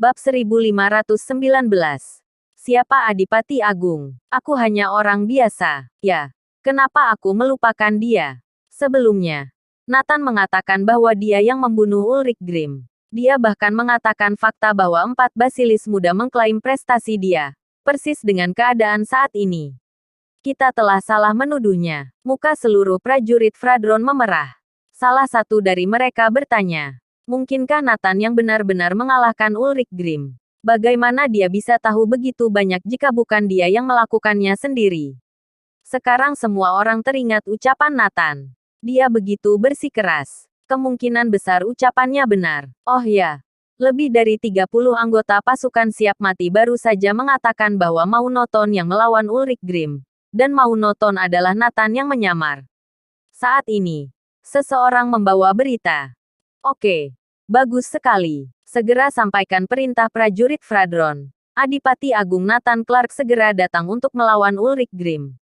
Bab 1519. Siapa Adipati Agung? Aku hanya orang biasa. Ya, kenapa aku melupakan dia? Sebelumnya, Nathan mengatakan bahwa dia yang membunuh Ulrich Grimm. Dia bahkan mengatakan fakta bahwa 4 basilis muda mengklaim prestasi dia. Persis dengan keadaan saat ini. Kita telah salah menuduhnya. Muka seluruh prajurit Fradron memerah. Salah satu dari mereka bertanya, mungkinkah Nathan yang benar-benar mengalahkan Ulrich Grimm? Bagaimana dia bisa tahu begitu banyak jika bukan dia yang melakukannya sendiri? Sekarang semua orang teringat ucapan Nathan. Dia begitu bersikeras. Kemungkinan besar ucapannya benar. Oh ya, lebih dari 30 anggota pasukan siap mati baru saja mengatakan bahwa Maunoton yang melawan Ulrich Grimm. Dan Maunoton adalah Nathan yang menyamar. Saat ini, seseorang membawa berita. Oke, bagus sekali. Segera sampaikan perintah prajurit Fradron. Adipati Agung Nathan Clark segera datang untuk melawan Ulrich Grimm.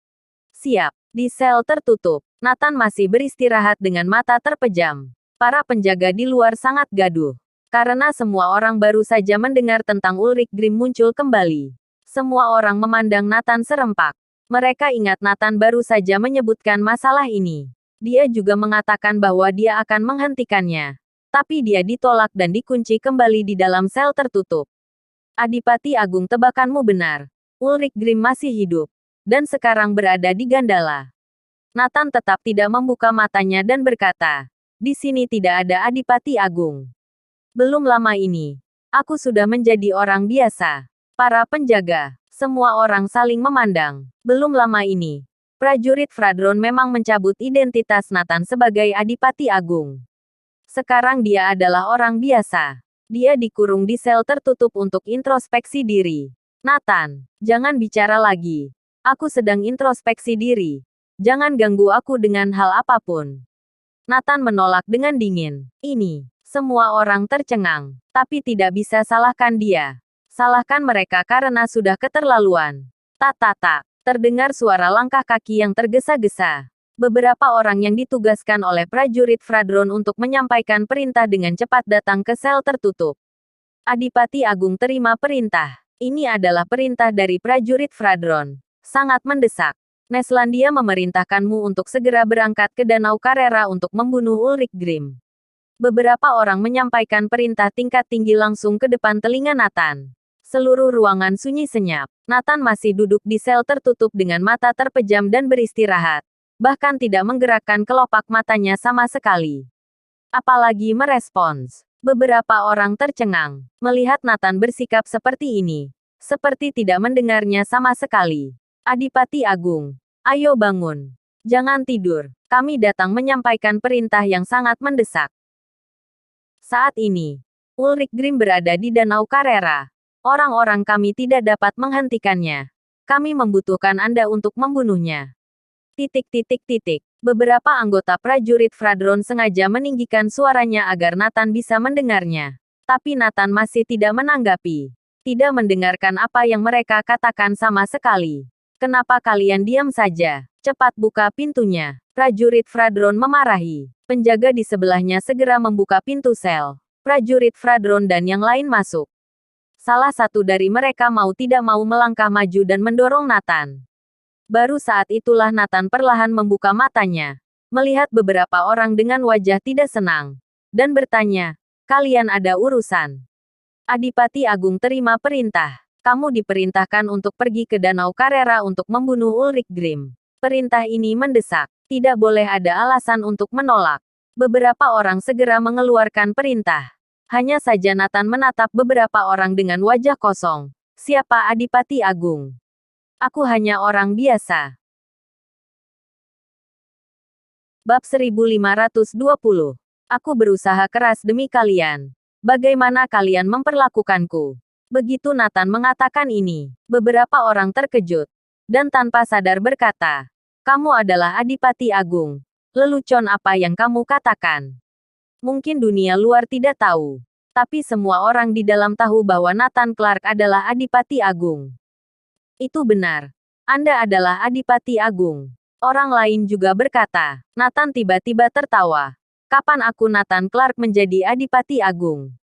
Siap. Di sel tertutup, Nathan masih beristirahat dengan mata terpejam. Para penjaga di luar sangat gaduh. Karena semua orang baru saja mendengar tentang Ulrich Grimm muncul kembali. Semua orang memandang Nathan serempak. Mereka ingat Nathan baru saja menyebutkan masalah ini. Dia juga mengatakan bahwa dia akan menghentikannya. Tapi dia ditolak dan dikunci kembali di dalam sel tertutup. Adipati Agung, tebakanmu benar. Ulrich Grimm masih hidup. Dan sekarang berada di Gandala. Nathan tetap tidak membuka matanya dan berkata, di sini tidak ada Adipati Agung. Belum lama ini, aku sudah menjadi orang biasa. Para penjaga, semua orang saling memandang. Belum lama ini, prajurit Fradron memang mencabut identitas Nathan sebagai Adipati Agung. Sekarang dia adalah orang biasa. Dia dikurung di sel tertutup untuk introspeksi diri. Nathan, jangan bicara lagi. Aku sedang introspeksi diri. Jangan ganggu aku dengan hal apapun. Nathan menolak dengan dingin. Ini, semua orang tercengang. Tapi tidak bisa salahkan dia. Salahkan mereka karena sudah keterlaluan. Tak. Terdengar suara langkah kaki yang tergesa-gesa. Beberapa orang yang ditugaskan oleh prajurit Fradron untuk menyampaikan perintah dengan cepat datang ke sel tertutup. Adipati Agung terima perintah. Ini adalah perintah dari prajurit Fradron. Sangat mendesak. Neslandia memerintahkanmu untuk segera berangkat ke Danau Carrera untuk membunuh Ulrich Grimm. Beberapa orang menyampaikan perintah tingkat tinggi langsung ke depan telinga Nathan. Seluruh ruangan sunyi senyap. Nathan masih duduk di sel tertutup dengan mata terpejam dan beristirahat. Bahkan tidak menggerakkan kelopak matanya sama sekali. Apalagi merespons. Beberapa orang tercengang melihat Nathan bersikap seperti ini. Seperti tidak mendengarnya sama sekali. Adipati Agung, ayo bangun. Jangan tidur. Kami datang menyampaikan perintah yang sangat mendesak. Saat ini, Ulrich Grimm berada di Danau Carrera. Orang-orang kami tidak dapat menghentikannya. Kami membutuhkan Anda untuk membunuhnya. Beberapa anggota prajurit Fradron sengaja meninggikan suaranya agar Nathan bisa mendengarnya. Tapi Nathan masih tidak menanggapi. Tidak mendengarkan apa yang mereka katakan sama sekali. Kenapa kalian diam saja? Cepat buka pintunya. Prajurit Fradron memarahi. Penjaga di sebelahnya segera membuka pintu sel. Prajurit Fradron dan yang lain masuk. Salah satu dari mereka mau tidak mau melangkah maju dan mendorong Nathan. Baru saat itulah Nathan perlahan membuka matanya. Melihat beberapa orang dengan wajah tidak senang. Dan bertanya, kalian ada urusan? Adipati Agung terima perintah. Kamu diperintahkan untuk pergi ke Danau Carrera untuk membunuh Ulrich Grimm. Perintah ini mendesak. Tidak boleh ada alasan untuk menolak. Beberapa orang segera mengeluarkan perintah. Hanya saja Nathan menatap beberapa orang dengan wajah kosong. Siapa Adipati Agung? Aku hanya orang biasa. Bab 1520. Aku berusaha keras demi kalian. Bagaimana kalian memperlakukanku? Begitu Nathan mengatakan ini, beberapa orang terkejut. Dan tanpa sadar berkata, kamu adalah Adipati Agung. Lelucon apa yang kamu katakan? Mungkin dunia luar tidak tahu. Tapi semua orang di dalam tahu bahwa Nathan Clark adalah Adipati Agung. Itu benar. Anda adalah Adipati Agung. Orang lain juga berkata. Nathan tiba-tiba tertawa. Kapan aku Nathan Clark menjadi Adipati Agung?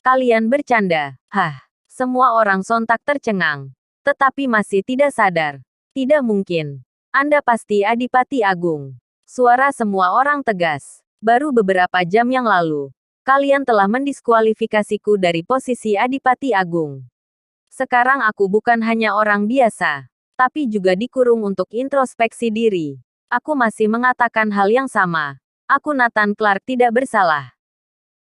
Kalian bercanda. Hah. Semua orang sontak tercengang. Tetapi masih tidak sadar. Tidak mungkin. Anda pasti Adipati Agung. Suara semua orang tegas. Baru beberapa jam yang lalu, kalian telah mendiskualifikasiku dari posisi Adipati Agung. Sekarang aku bukan hanya orang biasa, tapi juga dikurung untuk introspeksi diri. Aku masih mengatakan hal yang sama. Aku Nathan Clark tidak bersalah.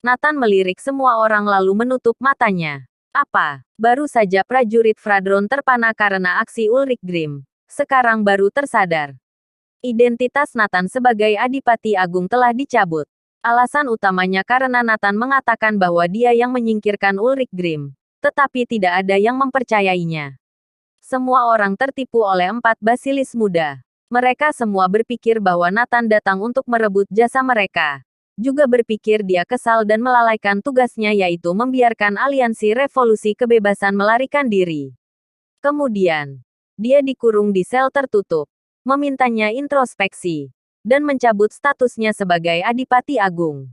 Nathan melirik semua orang lalu menutup matanya. Apa? Baru saja prajurit Fradron terpana karena aksi Ulrich Grimm. Sekarang baru tersadar. Identitas Nathan sebagai Adipati Agung telah dicabut. Alasan utamanya karena Nathan mengatakan bahwa dia yang menyingkirkan Ulrich Grimm. Tetapi tidak ada yang mempercayainya. Semua orang tertipu oleh 4 basilis muda. Mereka semua berpikir bahwa Nathan datang untuk merebut jasa mereka. Juga berpikir dia kesal dan melalaikan tugasnya yaitu membiarkan aliansi revolusi kebebasan melarikan diri. Kemudian, dia dikurung di sel tertutup, memintanya introspeksi, dan mencabut statusnya sebagai Adipati Agung.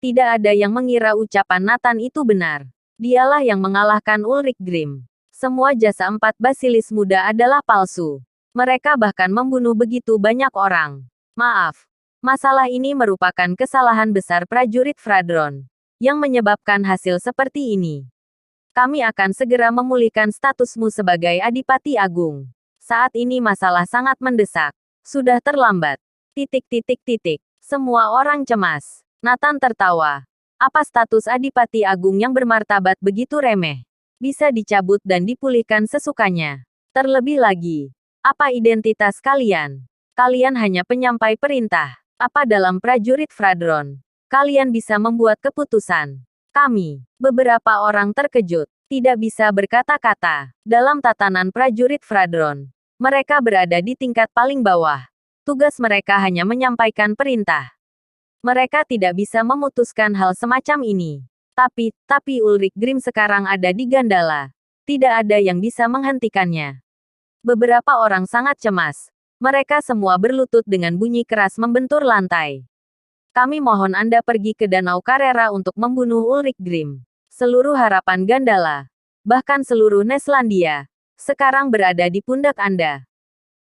Tidak ada yang mengira ucapan Nathan itu benar. Dialah yang mengalahkan Ulrich Grimm. Semua jasa 4 basilis muda adalah palsu. Mereka bahkan membunuh begitu banyak orang. Maaf. Masalah ini merupakan kesalahan besar prajurit Fradron, yang menyebabkan hasil seperti ini. Kami akan segera memulihkan statusmu sebagai Adipati Agung. Saat ini masalah sangat mendesak. Sudah terlambat. Semua orang cemas. Nathan tertawa. Apa status Adipati Agung yang bermartabat begitu remeh? Bisa dicabut dan dipulihkan sesukanya. Terlebih lagi, apa identitas kalian? Kalian hanya penyampai perintah. Apa dalam prajurit Fradron? Kalian bisa membuat keputusan. Kami, beberapa orang terkejut, tidak bisa berkata-kata. Dalam tatanan prajurit Fradron, mereka berada di tingkat paling bawah. Tugas mereka hanya menyampaikan perintah. Mereka tidak bisa memutuskan hal semacam ini. Tapi Ulrich Grimm sekarang ada di Gandala. Tidak ada yang bisa menghentikannya. Beberapa orang sangat cemas. Mereka semua berlutut dengan bunyi keras membentur lantai. Kami mohon Anda pergi ke Danau Carrera untuk membunuh Ulrich Grimm. Seluruh harapan Gandala, bahkan seluruh Neslandia, sekarang berada di pundak Anda.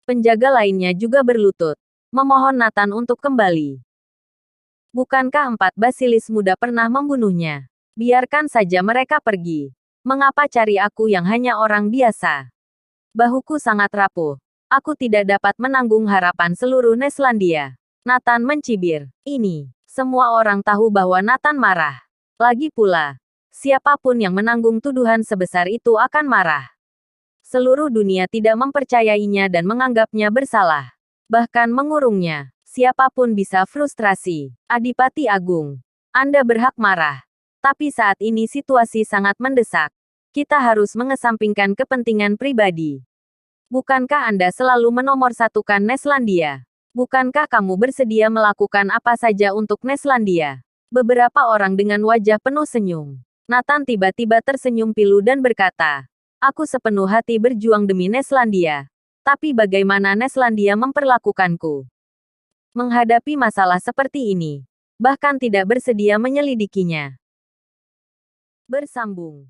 Penjaga lainnya juga berlutut, memohon Nathan untuk kembali. Bukankah 4 basilis muda pernah membunuhnya? Biarkan saja mereka pergi. Mengapa cari aku yang hanya orang biasa? Bahuku sangat rapuh. Aku tidak dapat menanggung harapan seluruh Neslandia. Nathan mencibir. Ini, semua orang tahu bahwa Nathan marah. Lagi pula, siapapun yang menanggung tuduhan sebesar itu akan marah. Seluruh dunia tidak mempercayainya dan menganggapnya bersalah. Bahkan mengurungnya. Siapapun bisa frustrasi. Adipati Agung, Anda berhak marah. Tapi saat ini situasi sangat mendesak. Kita harus mengesampingkan kepentingan pribadi. Bukankah Anda selalu menomorsatukan Neslandia? Bukankah kamu bersedia melakukan apa saja untuk Neslandia? Beberapa orang dengan wajah penuh senyum. Nathan tiba-tiba tersenyum pilu dan berkata, aku sepenuh hati berjuang demi Neslandia. Tapi bagaimana Neslandia memperlakukanku? Menghadapi masalah seperti ini, bahkan tidak bersedia menyelidikinya. Bersambung.